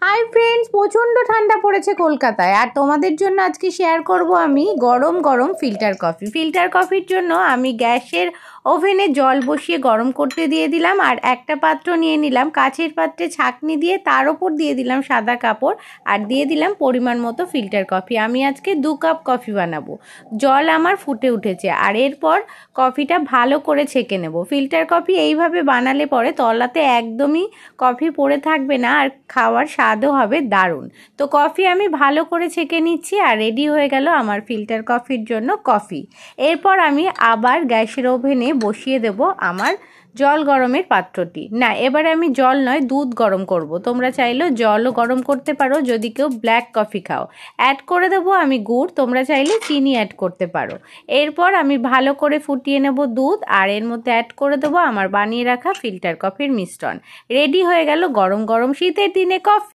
Hi friends, প্রচণ্ড ঠান্ডা পড়েছে কলকাতায়। আর তোমাদের জন্য আজকে শেয়ার করব আমি গরম গরম ফিল্টার কফি। ফিল্টার কফির জন্য আমি গ্যাসের ওভেনে জল বসিয়ে গরম করতে দিয়ে দিলাম। আর একটা পাত্র নিয়ে নিলাম, কাচের পাত্রে ছাঁকনি দিয়ে তার ওপর দিয়ে দিলাম সাদা কাপড় আর দিয়ে দিলাম পরিমাণ মতো ফিল্টার কফি। আমি আজকে 2 কাপ কফি বানাবো। জল আমার ফুটে উঠেছে আর এরপর কফিটা ভালো করে ছেঁকে নেব। ফিল্টার কফি এইভাবে বানালে পরে তলাতে একদমই কফি পড়ে থাকবে না আর খাওয়ার স্বাদও হবে দারুণ। তো কফি আমি ভালো করে ছেঁকে নিচ্ছি আর রেডি হয়ে গেল আমার ফিল্টার কফির জন্য কফি। এরপর আমি আবার গ্যাসের ওভেনে বসিয়ে দেব আমার জল গরমের পাত্রটি। না, এবারে আমি জল নয় দুধ গরম করব। তোমরা চাইলেও জলও গরম করতে পারো যদি কেউ ব্ল্যাক কফি খাও। অ্যাড করে দেবো আমি গুড়, তোমরা চাইলে চিনি অ্যাড করতে পারো। এরপর আমি ভালো করে ফুটিয়ে নেব দুধ আর এর মধ্যে অ্যাড করে দেবো আমার বানিয়ে রাখা ফিল্টার কফির মিশ্রণ। রেডি হয়ে গেল গরম গরম শীতের দিনে কফি।